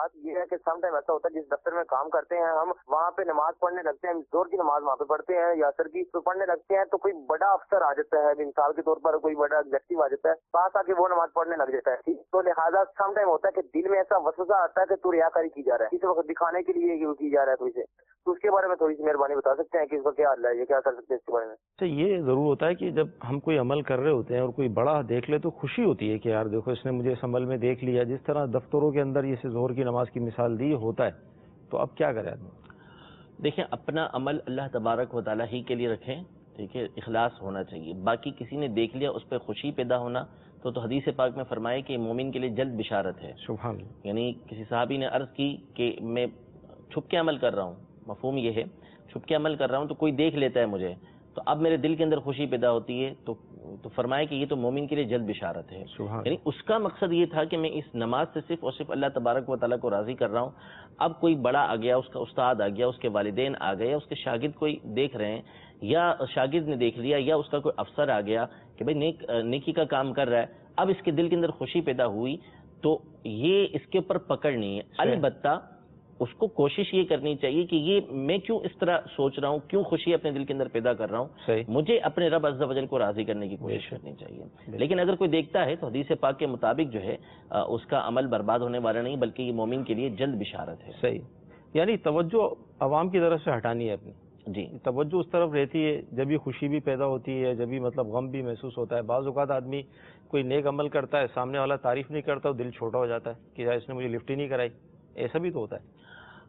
बात ये है कि सम टाइम ऐसा होता है जिस दफ्तर में काम करते हैं हम, वहाँ पे नमाज पढ़ने लगते हैं, जोर की नमाज वहाँ पे पढ़ते हैं या असर की तो पढ़ने लगते हैं, तो कोई बड़ा अफसर आ जाता है, मिसाल के तौर पर कोई बड़ा एग्जेक्टिव आ जाता है, पास आके वो नमाज पढ़ने लग जाता है। तो लिहाजा सम टाइम होता है कि दिल में ऐसा वसवसा आता है कि तू रियाकारी की जा रहा है, इस वक्त दिखाने के लिए की जा रहा है तो इसे, तो उसके बारे में थोड़ी सी मेहरबानी बता सकते हैं कि इसका क्या हल है, ये क्या कर सकते हैं इसके बारे में? तो ये ज़रूर होता है कि जब हम कोई अमल कर रहे होते हैं और कोई बड़ा देख ले तो खुशी होती है कि यार देखो इसने मुझे इस अमल में देख लिया। जिस तरह दफ्तरों के अंदर जैसे ज़ोहर की नमाज की मिसाल दी होता है, तो अब क्या करें आदमी? देखें, अपना अमल अल्लाह तबारक व तआला ही के लिए रखें, ठीक है, इखलास होना चाहिए। बाकी किसी ने देख लिया उस पर खुशी पैदा होना तो हदीस पाक में फरमाए कि मोमिन के लिए जल्द बिशारत है। सुभान अल्लाह। यानी किसी सहाबी ने अर्ज़ की कि मैं छुप के अमल कर रहा हूँ, मफहूम ये है छुप के अमल कर रहा हूँ तो कोई देख लेता है मुझे, तो अब मेरे दिल के अंदर खुशी पैदा होती है, तो फरमाए कि ये तो मोमिन के लिए जल्द बिशारत है। यानी उसका मकसद ये था कि मैं इस नमाज से सिर्फ और सिर्फ अल्लाह तबारक व तआला को राज़ी कर रहा हूँ। अब कोई बड़ा आ गया, उसका उस्ताद आ गया, उसके वालिदैन आ गए, उसके शागिर्द कोई देख रहे हैं या शागिर्द ने देख लिया या उसका कोई अफसर आ गया कि भाई नेकी का काम कर रहा है, अब इसके दिल के अंदर खुशी पैदा हुई, तो ये इसके ऊपर पकड़ नहीं है। अलबत्ता उसको कोशिश ये करनी चाहिए कि ये मैं क्यों इस तरह सोच रहा हूँ, क्यों खुशी अपने दिल के अंदर पैदा कर रहा हूँ, मुझे अपने रब अज़्ज़ा वजल को राज़ी करने की कोशिश करनी चाहिए। लेकिन अगर कोई देखता है तो हदीस पाक के मुताबिक जो है उसका अमल बर्बाद होने वाला नहीं, बल्कि ये मोमिन के लिए जल्द बिशारत है। सही, यानी तवज्जो अवाम की तरफ से हटानी है अपनी। जी, तवज्जो उस तरफ रहती है जब ये खुशी भी पैदा होती है, जब भी मतलब गम भी महसूस होता है। बाज़ औक़ात आदमी कोई नेक अमल करता है, सामने वाला तारीफ़ नहीं करता, दिल छोटा हो जाता है कि यार इसने मुझे लिफ्ट ही नहीं कराई, ऐसा भी तो होता है।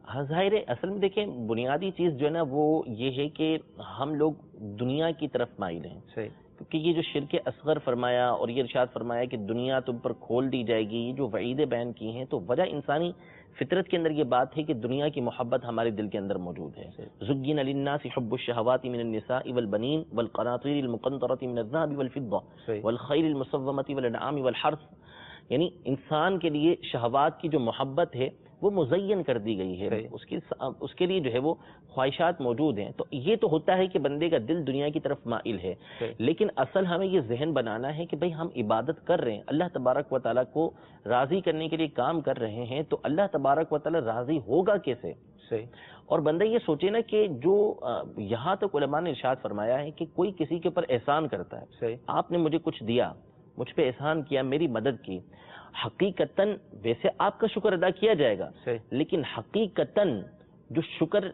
हाँ, ज़ाहिर है। असल में देखें, बुनियादी चीज़ जो है ना वो ये है कि हम लोग दुनिया की तरफ माइल हैं। सही, क्योंकि ये जो शिर्क असग़र फरमाया और ये इरशाद फरमाया कि दुनिया तुम पर खोल दी जाएगी, ये जो वईदें बयान की हैं, तो वजह इंसानी फितरत के अंदर ये बात है कि दुनिया की मोहब्बत हमारे दिल के अंदर मौजूद है। ज़ुय्यिना लिन्नासि हुब्बुश्शहवाति मिनन निसाइ वल बनीन वल क़नातीरिल मुक़न्तरति मिनज़ ज़हबि वल फ़िद्दा वल ख़ैलिल मुसव्वमति वल अनआमि वल हर्थ। यानी इंसान के लिए शहवात की जो मोहब्बत है वो मुज़य्यन कर दी गई है, उसके लिए जो है वो ख्वाहिशात मौजूद हैं। तो ये तो होता है कि बंदे का दिल दुनिया की तरफ माइल है, लेकिन असल हमें ये जहन बनाना है कि भाई हम इबादत कर रहे हैं, अल्लाह तबारक व तआला को राज़ी करने के लिए काम कर रहे हैं, तो अल्लाह तबारक व तआला राज़ी होगा कैसे? सही। और बंदा ये सोचे ना कि जो यहाँ तक उलमा ने इरशाद फरमाया है कि कोई किसी के ऊपर एहसान करता है, सही, आपने मुझे कुछ दिया, मुझ पे एहसान किया, मेरी मदद की, हकीकतन वैसे आपका शुक्र अदा किया जाएगा, लेकिन हकीकतन जो शुक्र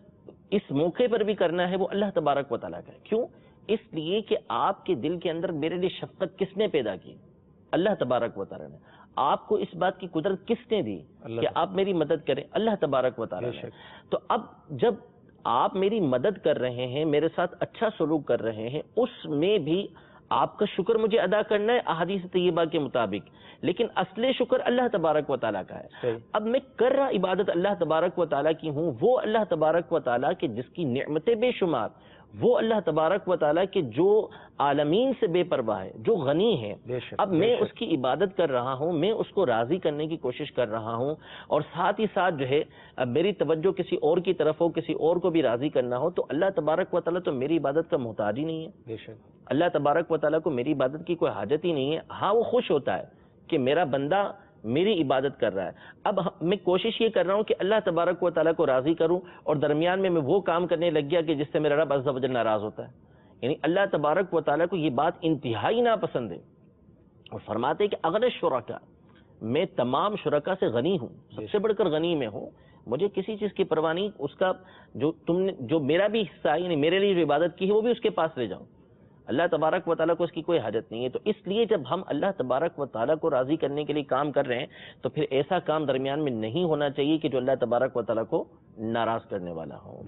इस मौके पर भी करना है वो अल्लाह तबारक व तआला का है। क्यों? इसलिए कि आपके दिल के अंदर मेरे लिए शफ़क़त किसने पैदा की? अल्लाह तबारक व तआला ने। आपको इस बात की कुदरत किसने दी कि आप मेरी मदद करें? अल्लाह तबारक व तआला ने। तो अब जब आप मेरी मदद कर रहे हैं, मेरे साथ अच्छा सलूक कर रहे हैं, उसमें भी आपका शुक्र मुझे अदा करना है अहादीस तय्यबा के मुताबिक, लेकिन असले शुक्र अल्लाह तबारक व तआला का है। अब मैं कर रहा इबादत अल्लाह तबारक व तआला की हूँ, वो अल्लाह तबारक व तआला के जिसकी नेमतें बेशुमार, वो अल्लाह तबारक व तआला के जो आलमीन से बेपरवाह है, जो गनी है। अब मैं उसकी इबादत कर रहा हूँ, मैं उसको राज़ी करने की कोशिश कर रहा हूँ, और साथ ही साथ जो है अब मेरी तवज्जो किसी और की तरफ हो, किसी और को भी राज़ी करना हो, तो अल्लाह तबारक व तआला तो मेरी इबादत का मोहताज ही नहीं है। अल्लाह तबारक व तआला को मेरी इबादत की कोई हाजत ही नहीं है। हाँ, वो खुश होता है कि मेरा बंदा मेरी इबादत कर रहा है। अब मैं कोशिश ये कर रहा हूँ कि अल्लाह तबारक व तआला को राज़ी करूँ, और दरमियान में मैं वो काम करने लग गया कि जिससे मेरा रब अज़्ज़ा वजल नाराज़ होता है। यानी अल्लाह तबारक व तआला को ये बात इंतहाई नापसंद है, और फरमाते हैं कि अग़नी शुरका, मैं तमाम शुरका से गनी हूँ, सबसे बढ़कर गनी में हूँ, मुझे किसी चीज़ की परवाह नहीं, उसका जो मेरा भी हिस्सा है, यानी मेरे लिए जो इबादत की है वो भी उसके पास ले जाऊँ। अल्लाह तबारक व तआला को इसकी कोई हाजत नहीं है। तो इसलिए जब हम अल्लाह तबारक व तआला को राज़ी करने के लिए काम कर रहे हैं, तो फिर ऐसा काम दरमियान में नहीं होना चाहिए कि जो अल्लाह तबारक व तआला को नाराज़ करने वाला हो।